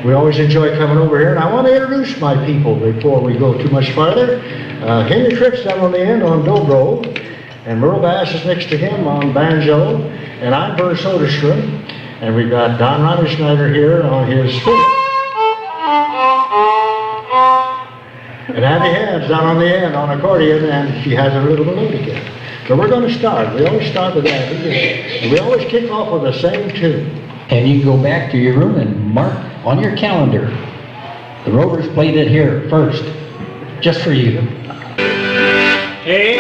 We always enjoy coming over here, and I want to introduce my people before we go too much farther. Henry Tripp's down on the end on dobro, and Merle Bass is next to him on banjo, and I'm Bert Soderstrom, and we've got Don Ronnie Schneider here on his fiddle. And Abby Hebb's down on the end on accordion, and she has her little melodica. So we're going to start. We always start with Abby, and we always kick off with the same tune. And you can go back to your room and mark on your calendar. The Rovers played it here first, just for you. Hey.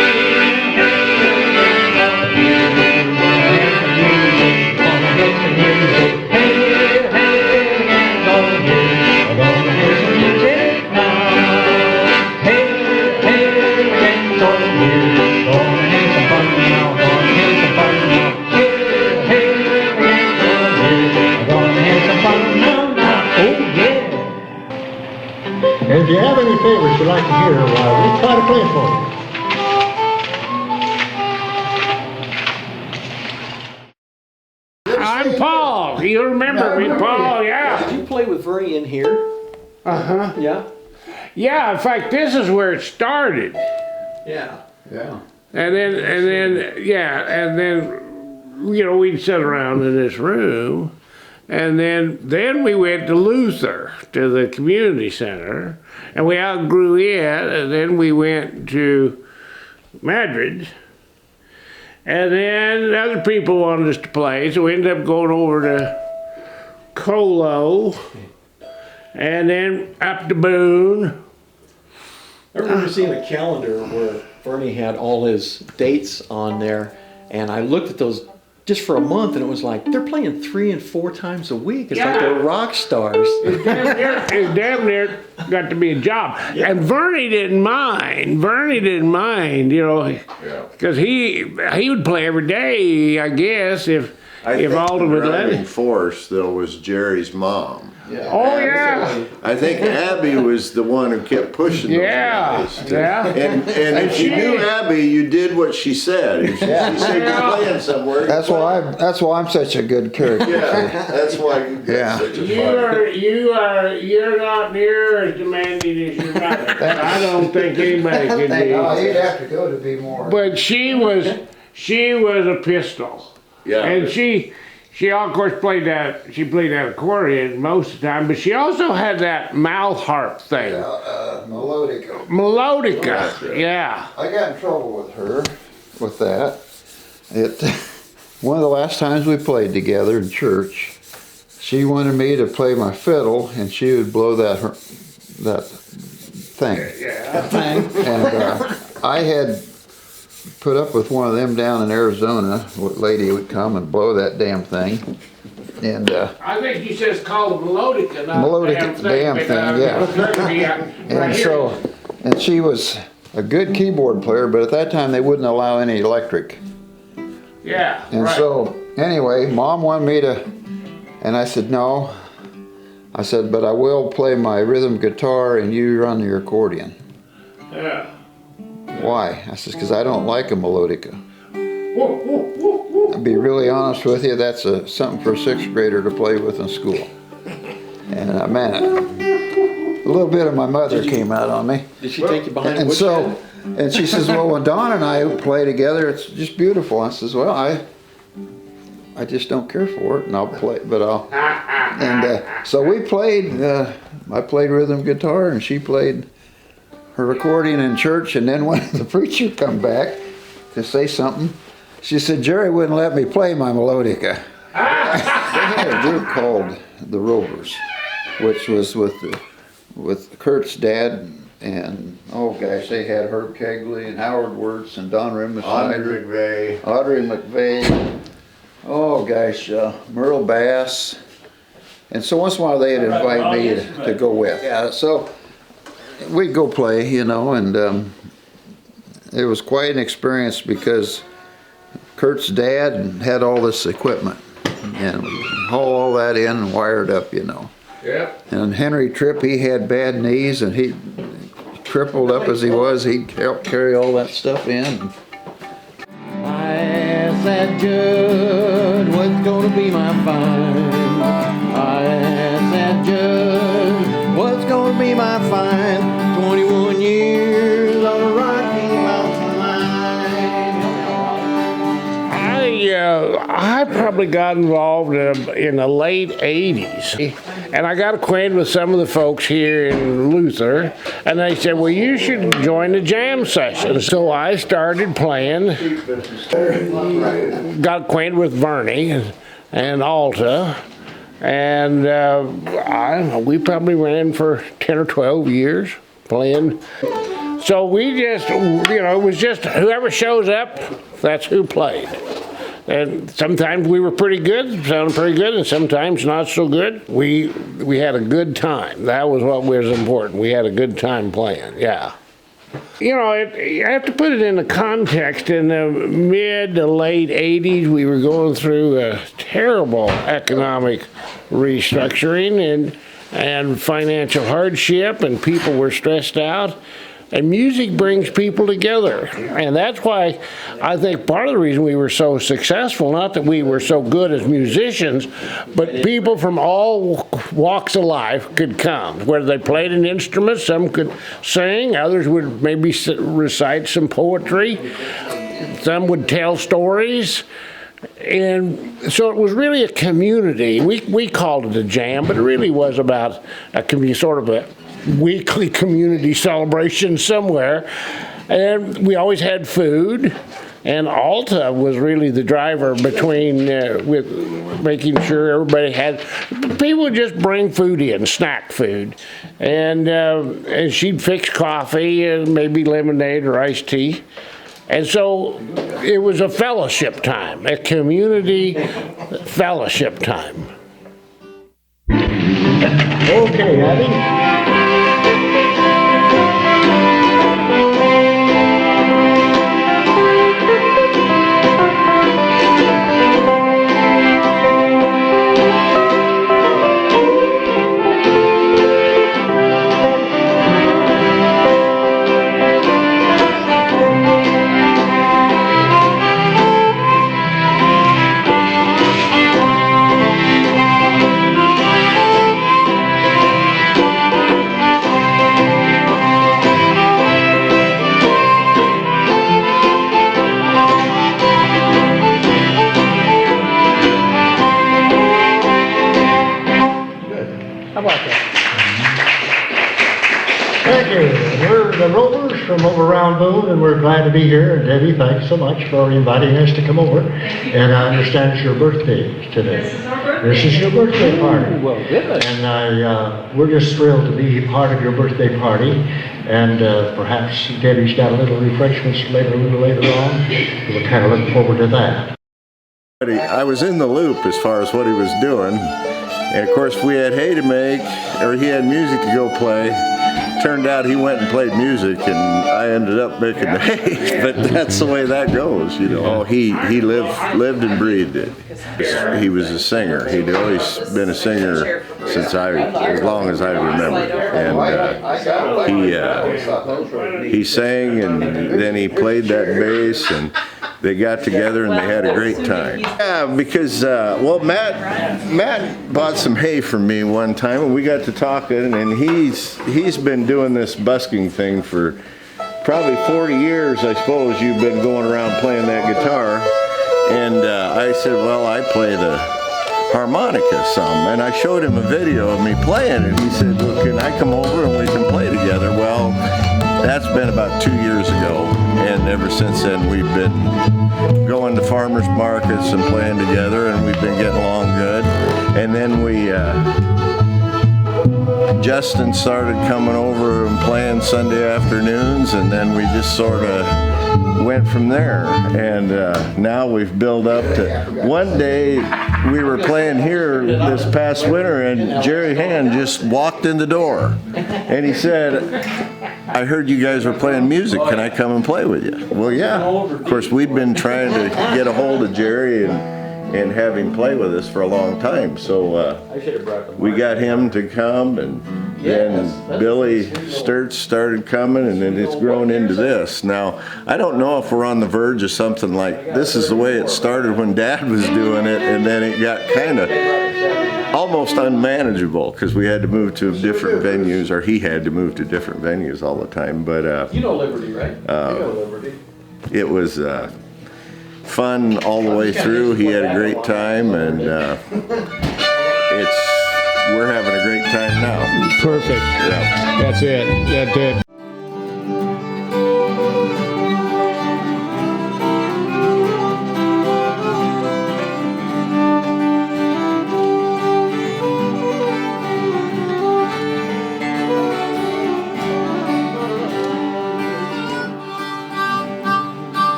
And if you have any favorites you'd like to hear, we'll try to play it for you. I'm Paul. You remember me, Paul? Yeah. Did you play with Vernie in here? Uh-huh. Yeah? Yeah, in fact, this is where it started. Yeah. Yeah. And then, you know, we'd sit around in this room. And then we went to Luther, to the community center, and we outgrew it, and then we went to Madrid, and then other people wanted us to play, so we ended up going over to Colo, and then up to Boone. I remember seeing a calendar where Vernie had all his dates on there, and I looked at those just for a month, and it was like, they're playing 3 and 4 times a week. It's like they're rock stars. It damn near got to be a job. Yeah. And Vernie didn't mind, you know, because he would play every day, I guess, if Alden would let him. The driving force, though, was Jerry's mom. Yeah. Oh, yeah. I think Abby was the one who kept pushing those guys. Yeah. And if you knew Abby, you did what she said. If she said you're playing somewhere. That's why I'm such a good character. Yeah, that's why you got such a fun. You're not near as demanding as your mother. I don't think anybody could be. No, you'd have to go to be more. But she was a pistol. Yeah. And she of course played that accordion most of the time, but she also had that mouth harp thing. Melodica. Melodica, yeah. I got in trouble with her with that. One of the last times we played together in church, she wanted me to play my fiddle, and she would blow that thing. Yeah. And I had put up with one of them down in Arizona. What lady would come and blow that damn thing, and I think you said it's called a melodica, not melodica, damn thing, yeah. And so, and she was a good keyboard player, but at that time they wouldn't allow any electric. Yeah. And so, anyway, Mom wanted me to, and I said no. I said, but I will play my rhythm guitar and you run the accordion. Yeah. Why? I said, because I don't like a melodica. I'll be really honest with you, that's something for a 6th grader to play with in school. And man, a little bit of my mother came out on me. Did she take you behind the And woodshed? so, and she says, well, when Don and I play together, it's just beautiful. I says, well, I just don't care for it, and I'll play, but I'll. And so we played. I played rhythm guitar, and she played her accordion in church. And then when the preacher come back to say something, she said, Jerry wouldn't let me play my melodica. They had a group called the Rovers, which was with Kurt's dad, and oh gosh, they had Herb Kegley and Howard Wirtz and Don Rimas, Audrey McVeigh, oh gosh, Merle Bass, and so once in a while they'd invite me to go with. Yeah, so we'd go play, you know, and it was quite an experience because Kurt's dad had all this equipment and haul all that in and wire it up, you know. Yeah. And Henry Tripp, he had bad knees, and he crippled up as he was, he'd help carry all that stuff in. I said, good, what's gonna be my fun? I said, good. I probably got involved in the late 80s. And I got acquainted with some of the folks here in Luther. And they said, well, you should join the jam session. So I started playing. Got acquainted with Vernie and Alta. And we probably ran for 10 or 12 years playing. So we just, it was just whoever shows up, that's who played. And sometimes we were pretty good, sounded pretty good, and sometimes not so good. We had a good time. That was what was important. We had a good time playing, yeah. You have to put it in the context. In the mid to late 80s, we were going through a terrible economic restructuring and financial hardship, and people were stressed out. And music brings people together. And that's why I think part of the reason we were so successful, not that we were so good as musicians, but people from all walks of life could come. Whether they played an instrument, some could sing, others would maybe recite some poetry, some would tell stories. And so it was really a community. We called it a jam, but it really was about a community, sort of a weekly community celebration somewhere. And we always had food, and Alta was really the driver between with making sure everybody had. People would just bring food in, snack food, and she'd fix coffee and maybe lemonade or iced tea. And so it was a fellowship time, a community fellowship time. Okay, Abby. Thank you. We're the Rovers from over around Boone, and we're glad to be here. And Debbie, thanks so much for inviting us to come over. And I understand it's your birthday today. This is our birthday. This is your birthday party. Well, good. And we're just thrilled to be part of your birthday party. And perhaps Debbie's got a little refreshments a little later on. We'll kind of look forward to that. I was in the loop as far as what he was doing. And of course we had hay to make, or he had music to go play. Turned out he went and played music, and I ended up making the hay. But that's the way that goes, Oh, he lived and breathed it. He was a singer. He'd always been a singer since as long as I remember. And he sang, and then he played that bass, and they got together and they had a great time. Yeah, because Matt bought some hay from me one time, and we got to talking, and he's been doing this busking thing for probably 40 years, I suppose. You've been going around playing that guitar, and I said, well, I play the harmonica some, and I showed him a video of me playing, and he said, well, can I come over and we can play together? Well, that's been about 2 years ago, and ever since then we've been going to farmers markets and playing together, and we've been getting along good. And then Justin started coming over and playing Sunday afternoons, and then we just sort of went from there. And now we've built up to, one day we were playing here this past winter, and Jerry Hand just walked in the door, and he said, I heard you guys were playing music. Can I come and play with you? Well, yeah. Of course, we'd been trying to get a hold of Jerry and have him play with us for a long time. So we got him to come, and then Billy Sturts started coming, and then it's grown into this. Now, I don't know if we're on the verge of something like this is the way it started when Dad was doing it, and then it got kind of almost unmanageable because we had to move to different venues, or he had to move to different venues all the time. But You know Liberty, right? You know Liberty. it was fun all the way through. He had a great time, and we're having a great time now. Perfect. Yeah. That's it. That's it.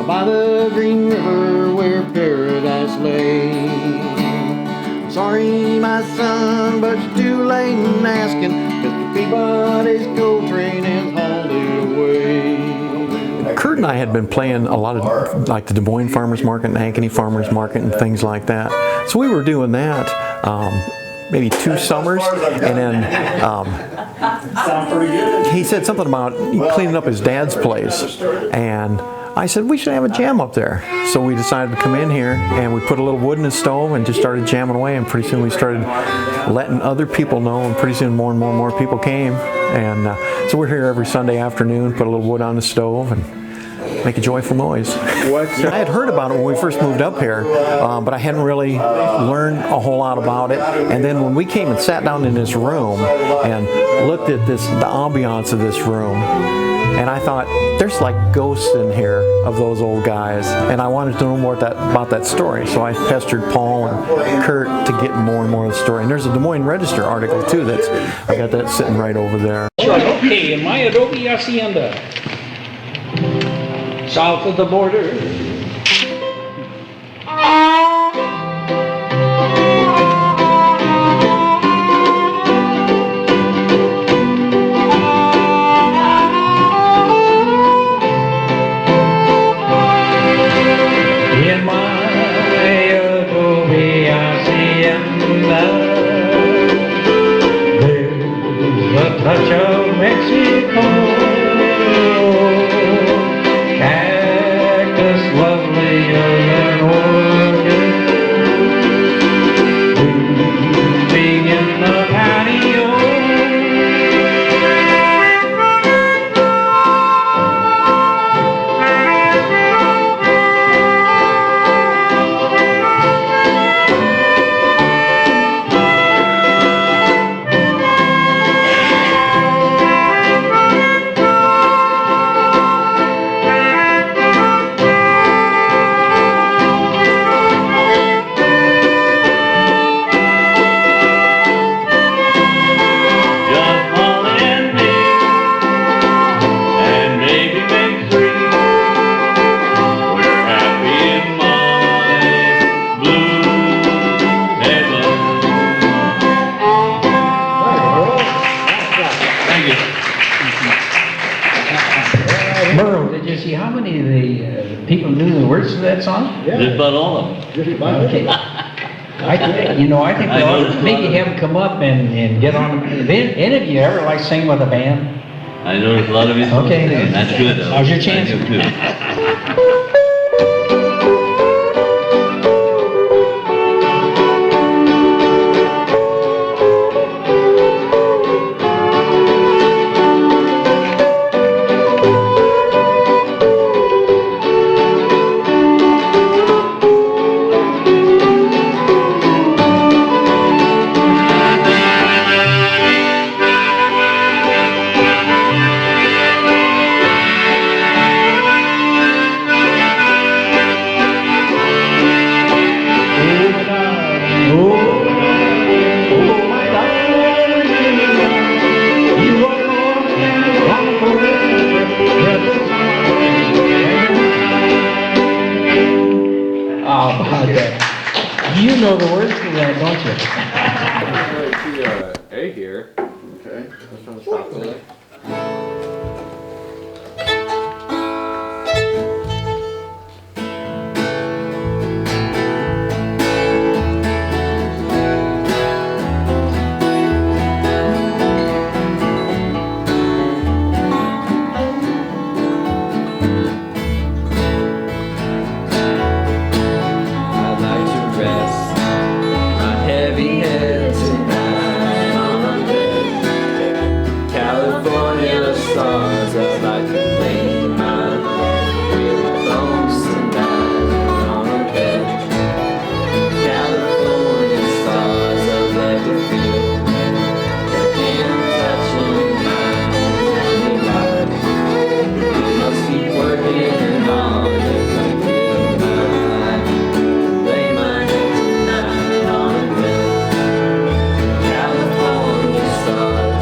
By the green river where paradise lay. Sorry, my son, but you're too late in asking, 'cause the Peabody's gold train is hauled away. Kurt and I had been playing a lot of like the Des Moines Farmers Market and Ankeny Farmers Market and things like that. So we were doing that maybe 2 summers, and then he said something about cleaning up his dad's place, and I said we should have a jam up there. So we decided to come in here, and we put a little wood in the stove and just started jamming away, and pretty soon we started letting other people know, and pretty soon more and more people came, and so we're here every Sunday afternoon, put a little wood on the stove and make a joyful noise. I had heard about it when we first moved up here, but I hadn't really learned a whole lot about it. And then when we came and sat down in this room and looked at the ambiance of this room, and I thought, there's like ghosts in here of those old guys, and I wanted to know more about that story. So I pestered Paul and Kurt to get more and more of the story. And there's a Des Moines Register article too I got that sitting right over there. Okay, in my Adobe Hacienda, south of the border. In my Adobe Hacienda, there's a touch of Mexico. People knew the words to that song? Yeah. Just about all of them. Just about Okay. I think we ought to maybe have them come up and get on. Any of you ever like singing with a band? I noticed a lot of you. Okay. Singing. That's good. Though. How's your chance? I do too. You know the words to that, don't you? A here. Okay. That's from the top of it. stars up, I could lay my real close tonight on a bed. California stars up like a field. They can't touch them, mine, anybody. You must keep working on it. Lay my head tonight on a bed. California stars.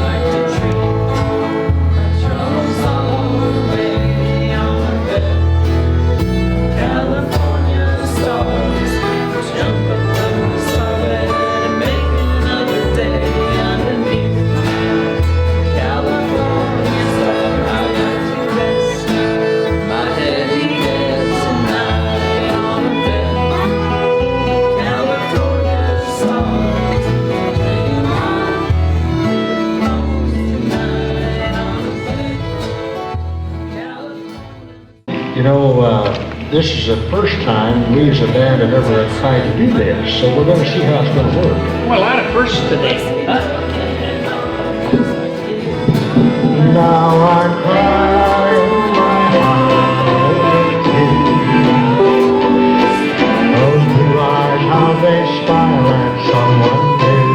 Like to treat my troubles all away on my bed. California stars jump above the starbed and make another day underneath. California star, I got to rest my heady head tonight on a bed. California stars, lay my bones tonight on a bed. California. You know, this is the first time we as a band have ever tried to do this, so we're gonna see how it's gonna work. Well, a lot of firsts today. Now I'm crying my heart out. Those blue eyes, how they smile at someone new.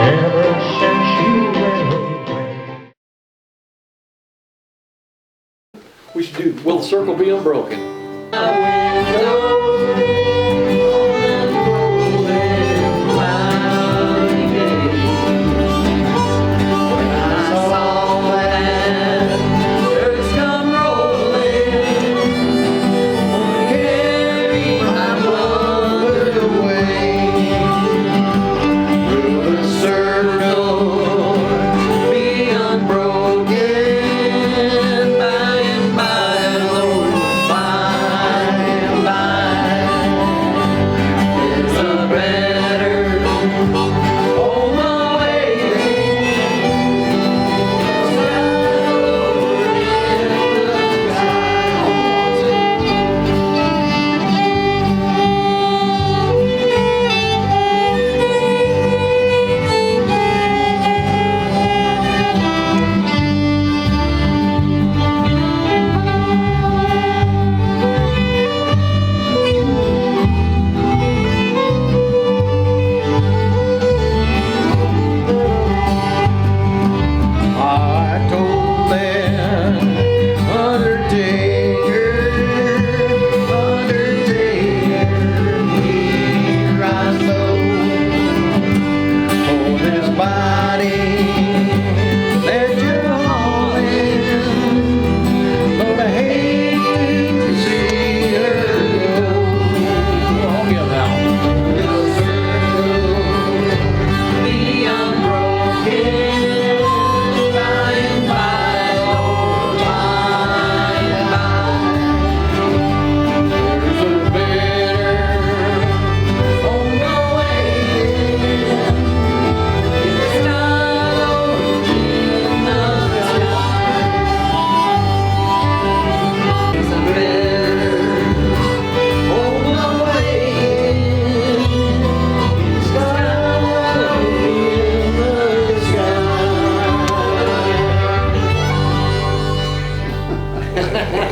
Ever since you went away. We should do Will the Circle Be Unbroken?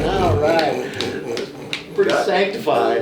All right. Pretty sanctified.